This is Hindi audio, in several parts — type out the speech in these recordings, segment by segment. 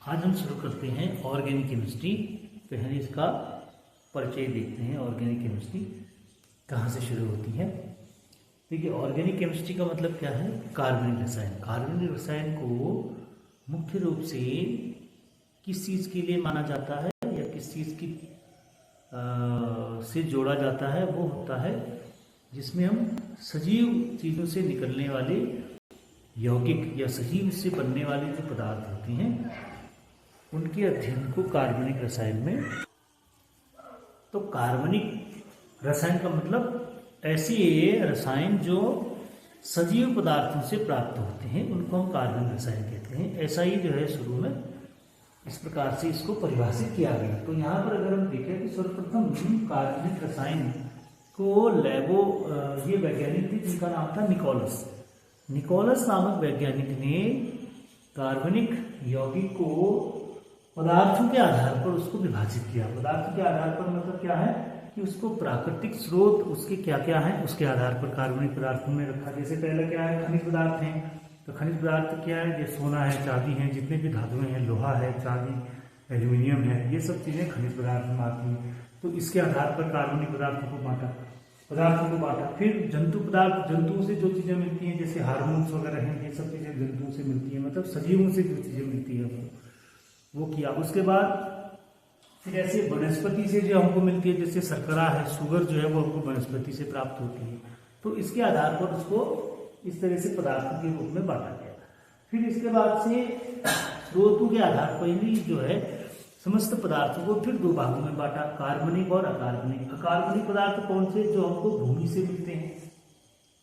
आज हम शुरू करते हैं ऑर्गेनिक केमिस्ट्री। पहले इसका परिचय देखते हैं। ऑर्गेनिक केमिस्ट्री कहाँ से शुरू होती है। देखिए, ऑर्गेनिक केमिस्ट्री का मतलब क्या है? कार्बनिक रसायन। कार्बनिक रसायन को मुख्य रूप से किस चीज़ के लिए माना जाता है या किस चीज़ की से जोड़ा जाता है, वो होता है जिसमें हम सजीव चीज़ों से निकलने वाले यौगिक या सजीव से बनने वाले जो पदार्थ होते हैं उनके अध्ययन को कार्बनिक रसायन में। तो कार्बनिक रसायन का मतलब ऐसे रसायन जो सजीव पदार्थों से प्राप्त होते हैं उनको हम कार्बनिक रसायन कहते हैं। ऐसा ही जो है शुरू में इस प्रकार से इसको परिभाषित किया गया। तो यहाँ पर अगर हम देखें तो सर्वप्रथम कार्बनिक रसायन को ये वैज्ञानिक थे जिनका नाम था निकोलस। निकोलस नामक वैज्ञानिक ने कार्बनिक यौगिक को पदार्थों के आधार पर उसको विभाजित किया। पदार्थों के आधार पर मतलब क्या है कि उसको प्राकृतिक स्रोत उसके क्या क्या है उसके आधार पर कार्बनिक पदार्थों में रखा। जैसे पहले क्या है, खनिज पदार्थ हैं। तो खनिज पदार्थ क्या है? जैसे सोना है, चांदी है, जितने भी धातुएं हैं, लोहा है, चांदी, एल्यूमिनियम है, ये सब चीज़ें खनिज पदार्थ में आती हैं। तो इसके आधार पर कार्बनिक पदार्थों को बांटा। फिर जंतु पदार्थ, जंतुओं से जो चीज़ें मिलती हैं जैसे हार्मोन्स वगैरह हैं, ये सब चीज़ें जंतुओं से मिलती हैं, मतलब सजीवों से जो चीज़ें मिलती है वो किया। उसके बाद फिर ऐसे वनस्पति से जो हमको मिलती है, जैसे शर्करा है, शुगर जो है वो हमको वनस्पति से प्राप्त होती है। तो इसके आधार पर उसको इस तरह से पदार्थों के रूप में बांटा गया। फिर इसके बाद से स्रोतों के आधार पर ही जो है समस्त पदार्थों को फिर दो भागों में बांटा, कार्बनिक और अकार्बनिक। अकार्बनिक पदार्थ कौन से? जो हमको भूमि से मिलते हैं।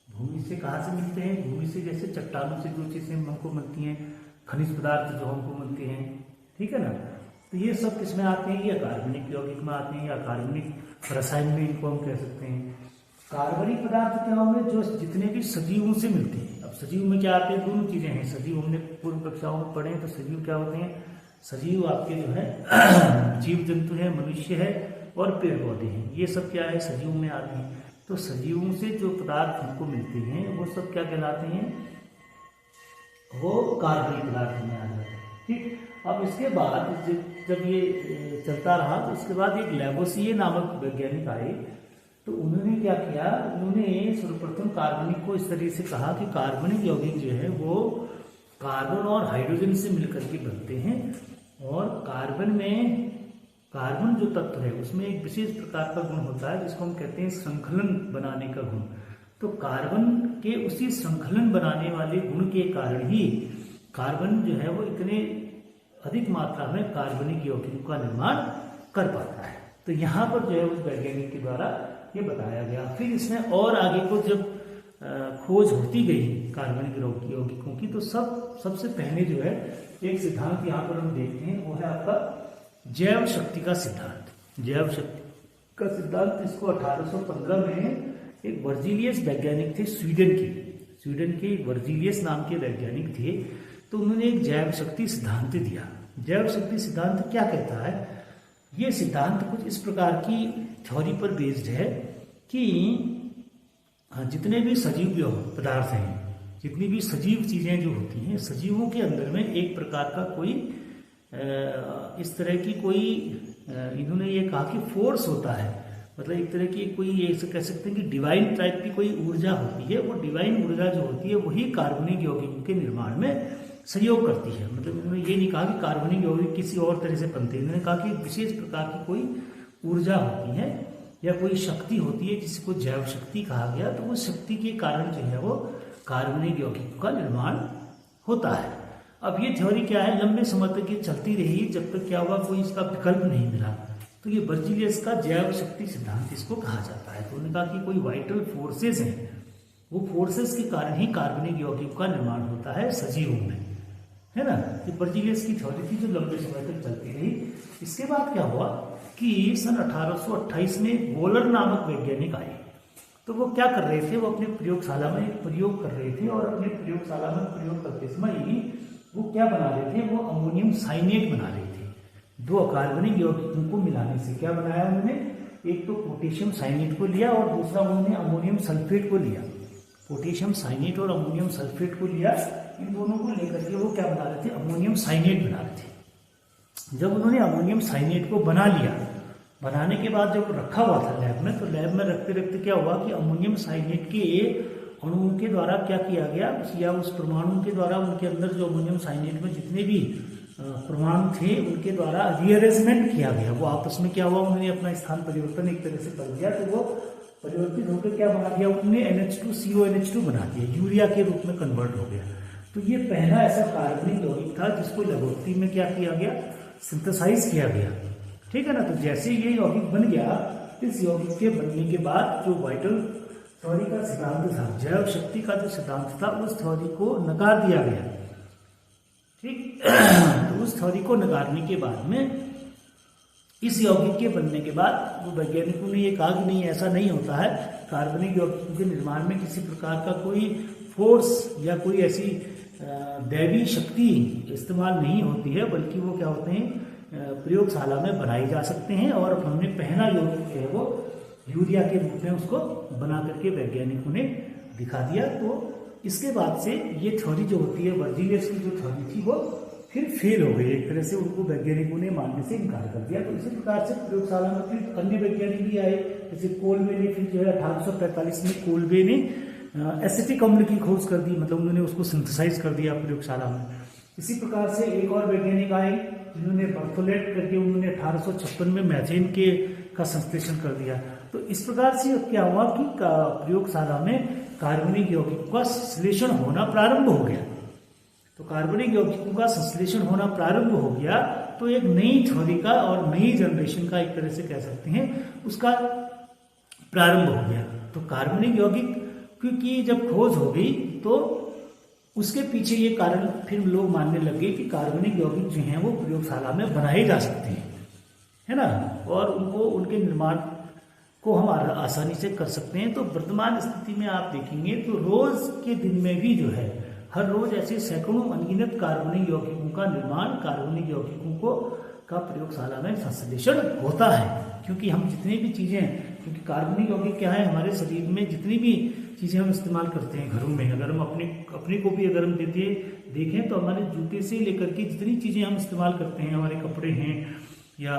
भूमि से कहाँ से मिलते हैं? भूमि से, जैसे चट्टानों से जो चीज़ें हमको मिलती हैं, खनिज पदार्थ जो हमको मिलते हैं, ठीक है ना। तो ये सब किसमें आते हैं? ये कार्बनिक यौगिक में आते हैं या कार्बनिक रसायन में इनको हम कह सकते हैं। कार्बनिक पदार्थ क्या होंगे? जो जितने भी सजीवों से मिलते हैं। अब सजीव में क्या आते हैं? दोनों चीजें हैं। सजीव हमने पूर्व कक्षाओं में पढ़े हैं। तो सजीव क्या होते हैं? सजीव आपके जो है जीव जंतु है, मनुष्य है और पेड़ पौधे हैं। ये सब क्या है? सजीव में आते हैं। तो सजीवों से जो पदार्थ हमको मिलते हैं वो सब क्या कहलाते हैं? वो कार्बनिक पदार्थ में आ जाते हैं। ठीक। अब इसके बाद जब ये चलता रहा तो इसके बाद एक लैवोसिए नामक वैज्ञानिक आए। तो उन्होंने क्या किया? उन्होंने सर्वप्रथम कार्बनिक को इस तरीके से कहा कि कार्बनिक यौगिक जो है वो कार्बन और हाइड्रोजन से मिलकर के बनते हैं। और कार्बन जो तत्व है उसमें एक विशेष प्रकार का गुण होता है जिसको हम कहते हैं श्रृंखलन बनाने का गुण। तो कार्बन के उसी श्रृंखलन बनाने वाले गुण के कारण ही कार्बन जो है वो इतने अधिक मात्रा में कार्बनिक यौगिकों का निर्माण कर पाता है। तो यहाँ पर जो है उस वैज्ञानिक के द्वारा ये बताया गया। फिर इसमें और आगे को जब खोज होती गई कार्बनिक यौगिकों की, तो सबसे पहले जो है एक सिद्धांत यहाँ पर हम देखते हैं, वो है आपका जैव शक्ति का सिद्धांत। जैव शक्ति का सिद्धांत, इसको 1815 में एक वर्जीलियस वैज्ञानिक थे स्वीडन के वर्जीलियस नाम के वैज्ञानिक थे। तो उन्होंने एक जैव शक्ति सिद्धांत दिया। जैव शक्ति सिद्धांत क्या कहता है? ये सिद्धांत कुछ इस प्रकार की थ्योरी पर बेस्ड है कि जितने भी सजीव पदार्थ हैं, जितनी भी सजीव चीजें जो होती हैं, सजीवों के अंदर में एक प्रकार का कोई इस तरह की कोई इन्होंने ये कहा कि फोर्स होता है। मतलब एक तरह की कोई ये कह सकते हैं कि डिवाइन टाइप की कोई ऊर्जा होती है। वो डिवाइन ऊर्जा जो होती है वही कार्बनिक यौगिकों के निर्माण में सहयोग करती है। मतलब उन्होंने ये नहीं कहा कि कार्बनिक यौगिक किसी और तरह से बनते हैं। उन्होंने कहा कि विशेष प्रकार की कोई ऊर्जा होती है या कोई शक्ति होती है जिसको जैव शक्ति कहा गया। तो वो शक्ति के कारण जो है वो कार्बनिक यौगिकों का निर्माण होता है। अब ये थ्योरी क्या है, लंबे समय तक ये चलती रही, जब तक क्या हुआ कोई इसका विकल्प नहीं मिला। तो ये वर्जीलियस का जैव शक्ति सिद्धांत इसको कहा जाता है। तो उन्होंने कहा कि कोई वाइटल फोर्सेस हैं, वो फोर्सेस के कारण ही कार्बनिक यौगिकों का निर्माण होता है सजीवों में, है ना। ये वर्जीलियस की थ्योरी थी जो लंबे समय तक चलती रही। इसके बाद क्या हुआ कि सन 1828 में वोलर नामक वैज्ञानिक आए। तो वो क्या कर रहे थे? वो अपने प्रयोगशाला में एक प्रयोग कर रहे थे और अपने प्रयोगशाला में प्रयोग करते समय ही वो क्या बना रहे थे? वो अमोनियम साइनेट बना रहे थे। दो अकार्बनिक यौगिकों को मिलाने से क्या बनाया उन्होंने? एक तो पोटेशियम साइनेट को लिया और दूसरा उन्होंने अमोनियम सल्फेट को लिया। पोटेशियम साइनेट और अमोनियम सल्फेट को लिया, इन दोनों को लेकर के वो क्या बना रहे थे? अमोनियम साइनेट बना रहे थे। जब उन्होंने अमोनियम साइनेट को बना लिया, बनाने के बाद जब रखा हुआ था लैब में, तो लैब में रखते रखते क्या हुआ कि अमोनियम साइनेट के अणुओं के द्वारा क्या किया गया, या उस परमाणु के द्वारा उनके अंदर जो अमोनियम साइनेट में जितने भी परमाणु थे उनके द्वारा रीअरेंजमेंट किया गया। वो आपस में क्या हुआ, उन्होंने अपना स्थान परिवर्तन एक तरह से कर दिया, तो वो परिवर्तित होकर क्या बना दिया, उन्होंने NH2CONH2 बना दिया, यूरिया के रूप में कन्वर्ट हो गया। तो ये पहला ऐसा कार्बनिक यौगिक था जिसको लैबोरेटरी में क्या किया गया, सिंथेसाइज किया गया। ठीक है ना। तो जैसे ये यौगिक बन गया, इस यौगिक के बनने के बाद जो वाइटल थ्योरी का सिद्धांत था, जैव शक्ति का जो सिद्धांत था, उस थ्योरी को नकार दिया गया। ठीक। तो उस थ्योरी को नकारने के बाद में इस यौगिक के बनने के बाद वो वैज्ञानिकों ने ये कहा कि नहीं, ऐसा नहीं होता है, कार्बनिक यौगिकों के निर्माण में किसी प्रकार का कोई फोर्स या कोई ऐसी दैवी शक्ति इस्तेमाल नहीं होती है, बल्कि वो क्या होते हैं, प्रयोगशाला में बनाए जा सकते हैं। और हमने पहला यौगिक है वो यूरिया के रूप में उसको बना करके वैज्ञानिकों ने दिखा दिया। तो इसके बाद से ये थ्योरी जो होती है, बर्जीलियस की जो थ्योरी थी, वो फिर फेल हो गई एक तरह से, उनको वैज्ञानिकों ने मानने से इनकार कर दिया। तो इसी प्रकार से प्रयोगशाला में फिर अन्य वैज्ञानिक भी आए, जैसे कोलबे ने, फिर जो है 1845 में कोलबे ने एसिटिक अम्ल की खोज कर दी, मतलब उन्होंने उसको सिंथेसाइज कर दिया प्रयोगशाला में। इसी प्रकार से एक और वैज्ञानिक आए जिन्होंने बर्थोलेट करके उन्होंने 1856 में मैथेन के का संश्लेषण कर दिया। तो इस प्रकार से क्या हुआ कि प्रयोगशाला में कार्बनिक यौगिकों का संश्लेषण होना प्रारंभ हो गया। तो कार्बनिक यौगिकों का संश्लेषण होना प्रारंभ हो गया, तो एक नई थ्योरी का और नई जनरेशन का एक तरह से कह सकते हैं उसका प्रारंभ हो गया। तो कार्बनिक यौगिक क्योंकि जब खोज हो गई, तो उसके पीछे ये कारण फिर लोग मानने लगे कि कार्बनिक यौगिक जो हैं वो प्रयोगशाला में बनाए जा सकते हैं, है ना, और उनको उनके निर्माण को हम आसानी से कर सकते हैं। तो वर्तमान स्थिति में आप देखेंगे तो रोज के दिन में भी जो है, हर रोज ऐसे सैकड़ों अनगिनत कार्बनिक यौगिकों का निर्माण, कार्बनिक यौगिकों को का प्रयोगशाला में संश्लेषण होता है। क्योंकि हम जितनी भी चीजें, क्योंकि कार्बनिक यौगिक क्या है, हमारे शरीर में जितनी भी चीजें हम इस्तेमाल करते हैं घरों में, अगर हम अपने को भी अगर हम देखें तो हमारे जूते से लेकर के जितनी चीजें हम इस्तेमाल करते हैं, हमारे कपड़े हैं या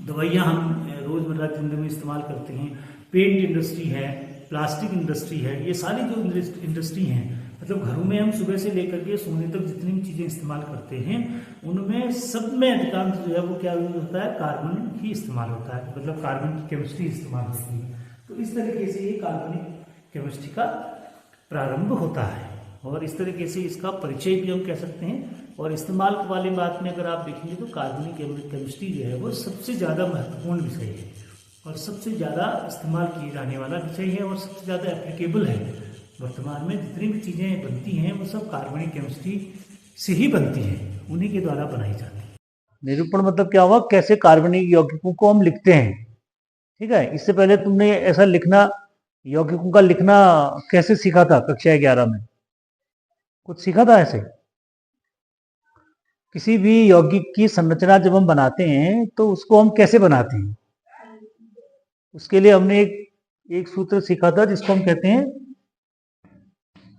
दवाइयाँ हम रोजमर्रा जिंदगी में इस्तेमाल करते हैं, पेंट इंडस्ट्री है, प्लास्टिक इंडस्ट्री है, ये सारी जो इंडस्ट्री हैं, मतलब घरों में हम सुबह से लेकर के सोने तक जितनी भी चीजें इस्तेमाल करते हैं, उनमें सब में अधिकांश जो है वो क्या यूज होता है, कार्बन ही इस्तेमाल होता है, मतलब कार्बन की केमिस्ट्री इस्तेमाल होती है। तो इस तरीके से ये कार्बनिक केमिस्ट्री का प्रारंभ होता है, और इस तरीके से इसका परिचय भी हम कह सकते हैं। और इस्तेमाल वाली बात में अगर आप देखेंगे तो कार्बनिक केमिस्ट्री जो है वो सबसे ज़्यादा महत्वपूर्ण विषय है, और सबसे ज़्यादा इस्तेमाल किए जाने वाला विषय है, और सबसे ज़्यादा एप्लीकेबल है। वर्तमान में जितनी भी चीज़ें बनती हैं वो सब कार्बनिक केमिस्ट्री से ही बनती हैं, उन्हीं के द्वारा बनाई जाती है। निरूपण मतलब क्या हुआ, कैसे कार्बनिक यौगिकों को हम लिखते हैं। ठीक है, इससे पहले तुमने ऐसा लिखना, यौगिकों का लिखना कैसे सीखा था कक्षा 11 में? कुछ सीखा था ऐसे? किसी भी यौगिक की संरचना जब हम बनाते हैं तो उसको हम कैसे बनाते हैं, उसके लिए हमने एक सूत्र सीखा था जिसको हम कहते हैं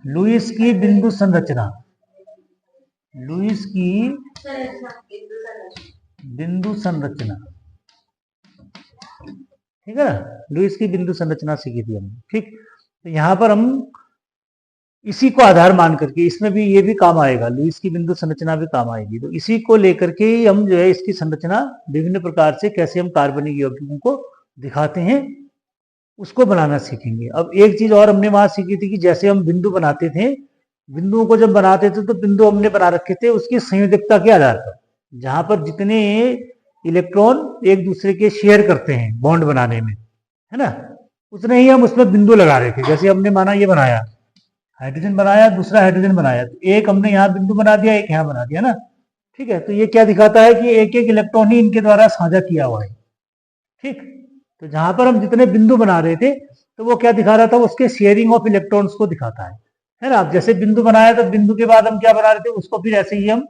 लुईस की बिंदु संरचना। लुईस की बिंदु संरचना, ठीक है ना, लुईस की बिंदु संरचना सीखी थी हमने। ठीक, तो यहां पर हम इसी को आधार मान करके, इसमें भी ये भी काम आएगा, लुईस की बिंदु संरचना भी काम आएगी। तो इसी को लेकर के हम जो है इसकी संरचना विभिन्न प्रकार से कैसे हम कार्बनिक यौगिकों को दिखाते हैं उसको बनाना सीखेंगे। अब एक चीज और हमने वहां सीखी थी कि जैसे हम बिंदु बनाते थे, बिंदुओं को जब बनाते थे तो बिंदु हमने बना रखे थे उसकी संयोजकता के आधार पर, जहां पर जितने इलेक्ट्रॉन एक दूसरे के शेयर करते हैं बॉन्ड बनाने में, है ना, उतने ही हम उसमें बिंदु लगा रहे थे। जैसे हमने माना ये बनाया, हाइड्रोजन बनाया, दूसरा हाइड्रोजन बनाया, तो एक हमने यहाँ बिंदु बना दिया, एक यहाँ बना दिया ना। ठीक है, तो ये क्या दिखाता है कि एक एक इलेक्ट्रॉन ही इनके द्वारा साझा किया हुआ है। ठीक, तो जहां पर हम जितने बिंदु बना रहे थे तो वो क्या दिखा रहा था, उसके शेयरिंग ऑफ इलेक्ट्रॉन्स को दिखाता है ना। अब जैसे बिंदु बनाया तो बिंदु के बाद हम क्या बना रहे थे उसको, फिर ऐसे ही हम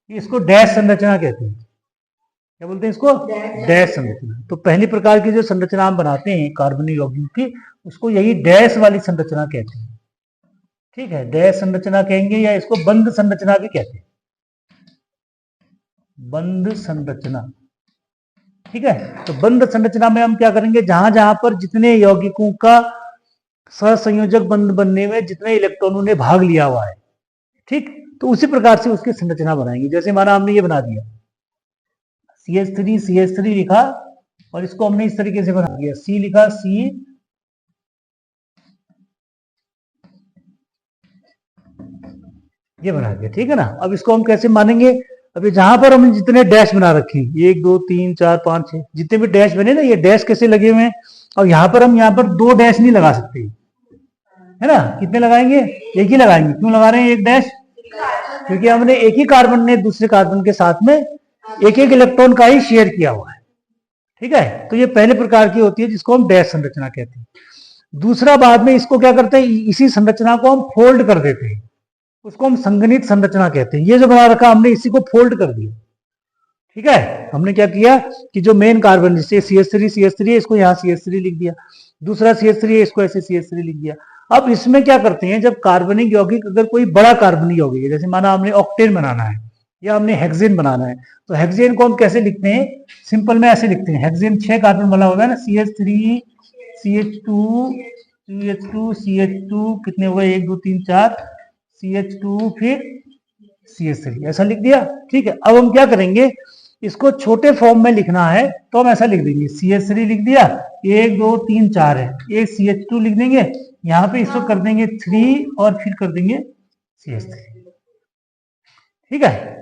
इसको डैश संरचना कहते हैं। क्या बोलते हैं इसको? डैश संरचना। तो पहली प्रकार की जो संरचना हम बनाते हैं कार्बनिक यौगिक की, उसको यही डैश वाली संरचना कहते हैं। ठीक है, डैश संरचना कहेंगे, या इसको बंद संरचना भी कहते हैं। बंध संरचना। ठीक है, तो बंध संरचना में हम क्या करेंगे, जहां जहां पर जितने यौगिकों का सहसंयोजक बंध बनने में जितने इलेक्ट्रॉनों ने भाग लिया हुआ है, ठीक, तो उसी प्रकार से उसकी संरचना बनाएंगे। जैसे माना हमने ये बना दिया CH3 लिखा और इसको हमने इस तरीके से बना दिया, C लिखा, C ये बना दिया। ठीक है ना, अब इसको हम कैसे मानेंगे, अभी जहां पर हमने जितने डैश बना रखे हैं 1 2 3 4 5 6 जितने भी डैश बने ना, ये डैश कैसे लगे हुए हैं, और यहाँ पर हम यहाँ पर 2 डैश नहीं लगा सकते, है ना, कितने लगाएंगे, एक ही लगाएंगे। क्यों लगा रहे हैं एक डैश, क्योंकि हमने एक ही कार्बन ने दूसरे कार्बन के साथ में एक एक इलेक्ट्रॉन का ही शेयर किया हुआ है। ठीक है, तो ये पहले प्रकार की होती है जिसको हम डैश संरचना कहते हैं। दूसरा, बाद में इसको क्या करते हैं, इसी संरचना को हम फोल्ड कर देते हैं, उसको हम संगनित संरचना कहते हैं। ये जो बना रखा हमने इसी को फोल्ड कर दिया। ठीक है, हमने क्या किया कि जो मेन कार्बन जैसे CH3 है, इसको यहाँ CH3 लिख दिया, दूसरा CH3 है, इसको ऐसे CH3 लिख दिया। अब इसमें क्या करते हैं, जब कार्बनिक यौगिक अगर कोई बड़ा कार्बनिक यौगिक है, जैसे माना हमने ऑक्टेन बनाना है या हमने हेक्सेन बनाना है, तो हेक्सेन को हम कैसे लिखते हैं, सिंपल में ऐसे लिखते हैं, हेक्सेन 6 कार्बन वाला होगा ना, CH3 CH2 कितने हो गए, 1 2 3 4 CH2 फिर CH3 ऐसा लिख दिया। ठीक है, अब हम क्या करेंगे, इसको छोटे फॉर्म में लिखना है तो हम ऐसा लिख देंगे, CH3 लिख दिया, 1 2 3 4 है, एक CH2 लिख देंगे, यहाँ पे इसको कर देंगे 3 और फिर कर देंगे CH3। ठीक है,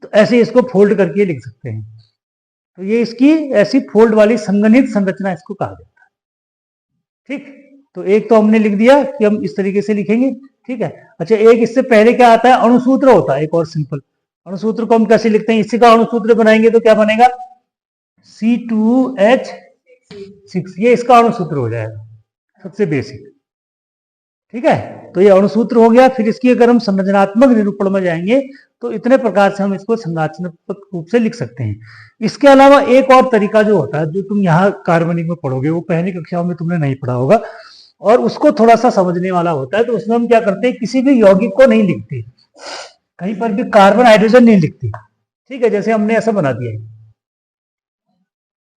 तो ऐसे इसको फोल्ड करके लिख सकते हैं। तो ये इसकी ऐसी फोल्ड वाली संगनित संरचना इसको कहा जाता है। ठीक, तो एक तो हमने लिख दिया कि हम इस तरीके से लिखेंगे। ठीक है, अच्छा, एक इससे पहले क्या आता है, अणुसूत्र होता है, एक और सिंपल अणुसूत्र को हम कैसे लिखते हैं, इसी का अणुसूत्र बनाएंगे तो क्या बनेगा, C2H6, ये इसका अणुसूत्र हो जाएगा, सबसे बेसिक। ठीक है, तो ये अणुसूत्र हो गया। फिर इसकी अगर हम संरचनात्मक निरूपण में जाएंगे तो इतने प्रकार से हम इसको संरचनात्मक रूप से लिख सकते हैं। इसके अलावा एक और तरीका जो होता है, जो तुम यहाँ कार्बनिक में पढ़ोगे, वो पहली कक्षाओं में तुमने नहीं पढ़ा होगा और उसको थोड़ा सा समझने वाला होता है। तो उसमें हम क्या करते हैं, किसी भी यौगिक को नहीं लिखते, कहीं पर भी कार्बन हाइड्रोजन नहीं लिखते। ठीक है, जैसे हमने ऐसा बना दिया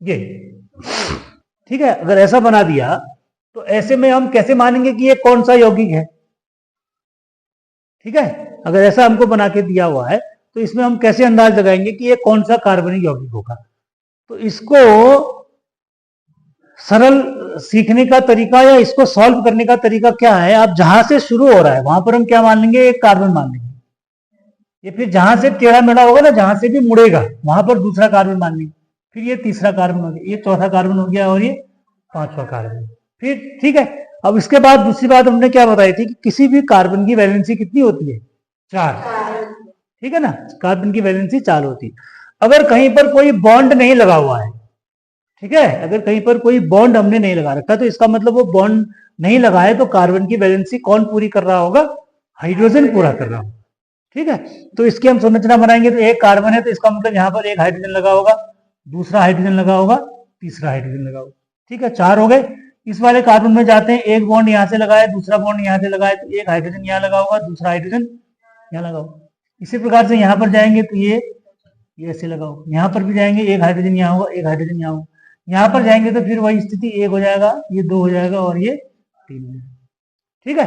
ये, ठीक है, अगर ऐसा बना दिया तो ऐसे में हम कैसे मानेंगे कि ये कौन सा यौगिक है। ठीक है, अगर ऐसा हमको बना के दिया हुआ है तो इसमें हम कैसे अंदाज लगाएंगे कि ये कौन सा कार्बनिक यौगिक होगा। तो इसको सरल सीखने का तरीका या इसको सॉल्व करने का तरीका क्या है, आप जहां से शुरू हो रहा है वहां पर हम क्या मान लेंगे, एक कार्बन मान लेंगे, ये फिर जहां से टेढ़ा मेढ़ा होगा ना, जहां से भी मुड़ेगा वहां पर दूसरा कार्बन मान लेंगे, फिर ये तीसरा कार्बन हो गया, ये चौथा कार्बन हो गया और ये पांचवा कार्बन फिर। ठीक है, अब इसके बाद दूसरी बात हमने क्या बताई थी कि किसी भी कार्बन की वैलेंसी कितनी होती है, 4। ठीक है ना, कार्बन की वैलेंसी 4 होती है। अगर कहीं पर कोई बॉन्ड नहीं लगा हुआ है, ठीक है, अगर कहीं पर कोई बॉन्ड हमने नहीं लगा रखा तो इसका मतलब वो बॉन्ड नहीं लगा है, तो कार्बन की वैलेंसी कौन पूरी कर रहा होगा, हाइड्रोजन पूरा कर रहा होगा। ठीक है, तो इसकी हम संरचना बनाएंगे तो एक कार्बन है तो इसका मतलब यहाँ पर एक हाइड्रोजन लगा होगा, दूसरा हाइड्रोजन लगा होगा, तीसरा हाइड्रोजन लगा होगा। ठीक है, 4 हो गए। इस वाले कार्बन में जाते हैं, एक बॉन्ड यहाँ से लगाए, दूसरा बॉन्ड यहाँ से लगाए, तो एक हाइड्रोजन यहाँ लगा होगा, दूसरा हाइड्रोजन यहाँ लगा होगा। इसी प्रकार से यहाँ पर जाएंगे तो ये ऐसे लगा होगा, यहाँ पर भी जाएंगे, एक हाइड्रोजन यहाँ होगा, एक हाइड्रोजन यहाँ होगा, यहाँ पर जाएंगे तो फिर वही स्थिति, 1 हो जाएगा, ये 2 हो जाएगा और ये 3 हो जाएगा। ठीक है,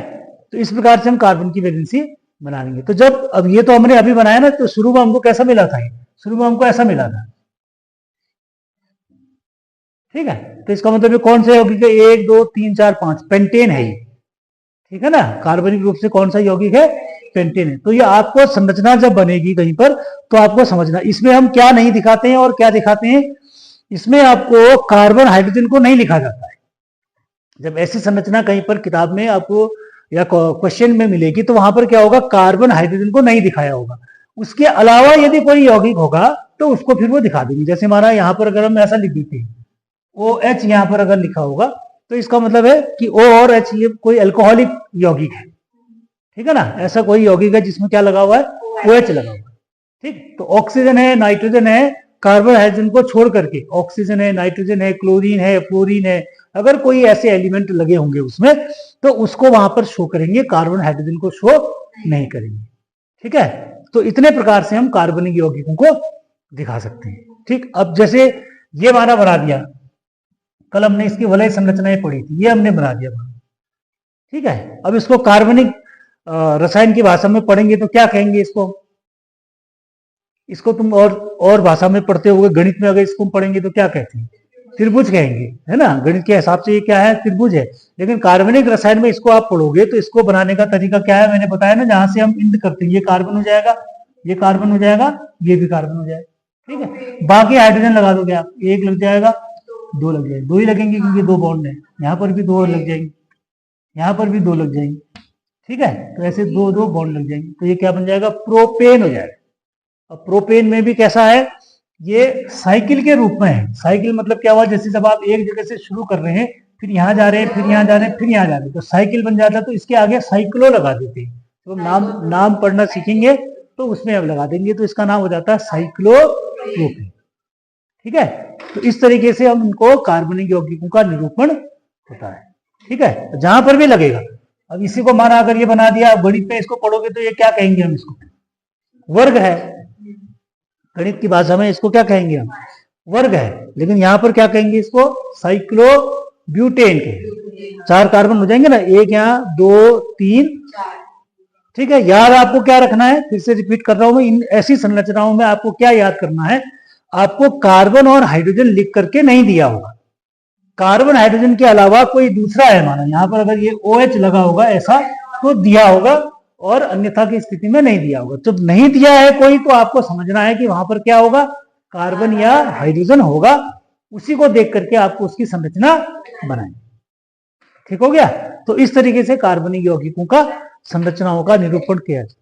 तो इस प्रकार से हम कार्बन की वैलेंसी बना लेंगे। तो जब अब ये तो हमने अभी बनाया ना, तो शुरू में हमको कैसा मिला था, शुरू में हमको ऐसा मिला था। ठीक है, तो इसका मतलब ये कौन सा यौगिक है, 1 2 3 4 5 पेंटेन है ये। ठीक है ना, कार्बनिक रूप से कौन सा यौगिक है, पेंटेन है। तो ये आपको संरचना जब बनेगी कहीं पर तो आपको समझना, इसमें हम क्या नहीं दिखाते हैं और क्या दिखाते हैं। इसमें आपको कार्बन हाइड्रोजन को नहीं लिखा जाता है। जब ऐसी संरचना कहीं पर किताब में आपको या क्वेश्चन में मिलेगी तो वहां पर क्या होगा, कार्बन हाइड्रोजन को नहीं दिखाया होगा। उसके अलावा यदि कोई यौगिक होगा तो उसको फिर वो दिखा देंगे। जैसे हमारा यहाँ पर अगर हम ऐसा लिख देते हैं, OH यहाँ पर अगर लिखा होगा तो इसका मतलब है कि O और H ये कोई अल्कोहलिक यौगिक है। ठीक है ना, ऐसा कोई यौगिक है जिसमें क्या लगा हुआ है, OH लगा हुआ है। ठीक, तो ऑक्सीजन है, नाइट्रोजन है, कार्बन हाइड्रोजन को छोड़ करके ऑक्सीजन है, नाइट्रोजन है, क्लोरीन है, फ्लोरीन है, अगर कोई ऐसे एलिमेंट लगे होंगे उसमें तो उसको वहां पर शो करेंगे, कार्बन हाइड्रोजन को शो नहीं करेंगे। ठीक है, तो इतने प्रकार से हम कार्बनिक यौगिकों को दिखा सकते हैं। ठीक, अब जैसे ये हमारा बना दिया, कल हमने इसकी वलय संरचनाएं पढ़ी थी, ये हमने बना दिया। ठीक है, अब इसको कार्बनिक रसायन की भाषा में पढ़ेंगे तो क्या कहेंगे इसको तुम और भाषा में पढ़ते होगे, गणित में अगर इसको पढ़ेंगे तो क्या कहते हैं? त्रिभुज कहेंगे, है ना। गणित के हिसाब से ये क्या है? त्रिभुज है। लेकिन कार्बनिक रसायन में इसको आप पढ़ोगे तो इसको बनाने का तरीका क्या है? मैंने बताया ना, जहां से हम इंद करते हैं, ये कार्बन हो जाएगा, ये कार्बन हो जाएगा, ये भी कार्बन हो जाएगा। ठीक है, बाकी हाइड्रोजन लगा दोगे आप, एक लग जाएगा, दो लग जाएंगे, दो ही लगेंगे क्योंकि दो बॉन्ड है। यहाँ पर भी दो लग जाएंगे, यहाँ पर भी दो लग जाएंगे। ठीक है, तो ऐसे दो दो बॉन्ड लग जाएंगे, तो ये क्या बन जाएगा? प्रोपेन हो जाएगा। अब प्रोपेन में भी कैसा है? ये साइकिल के रूप में है। साइकिल मतलब क्या हुआ? जैसे जब आप एक जगह से शुरू कर रहे हैं, फिर यहाँ जा रहे हैं, फिर यहाँ जा रहे हैं, फिर यहाँ जा रहे हैं, तो साइकिल बन जाता है। तो इसके आगे साइक्लो लगा देते हैं। तो नाम पढ़ना सीखेंगे तो उसमें अब लगा देंगे, तो इसका नाम हो जाता है साइक्लोप्रोपेन। ठीक है, तो इस तरीके से हम इनको कार्बनिक यौगिकों का निरूपण होता है। ठीक है, जहां पर भी लगेगा। अब इसी को माना अगर ये बना दिया, गणित में इसको पढ़ोगे तो ये क्या कहेंगे हम? इसको वर्ग है। गणित की भाषा में इसको क्या कहेंगे हम? वर्ग है। लेकिन यहां पर क्या कहेंगे इसको? साइक्लोब्यूटेन के। 4 कार्बन हो जाएंगे ना, एक यहाँ, 2 3। ठीक है, याद आपको क्या रखना है? फिर से रिपीट कर रहा हूं मैं, इन ऐसी संरचनाओं में आपको क्या याद करना है? आपको कार्बन और हाइड्रोजन लिख करके नहीं दिया होगा। कार्बन हाइड्रोजन के अलावा कोई दूसरा है, माना यहाँ पर अगर ये OH लगा होगा ऐसा, तो दिया होगा, और अन्यथा की स्थिति में नहीं दिया होगा। जब नहीं दिया है कोई, तो आपको समझना है कि वहां पर क्या होगा? कार्बन या हाइड्रोजन होगा। उसी को देख करके आपको उसकी संरचना बनाएं। ठीक हो गया? तो इस तरीके से कार्बनिक यौगिकों का संरचनाओं का निरूपण किया जाए।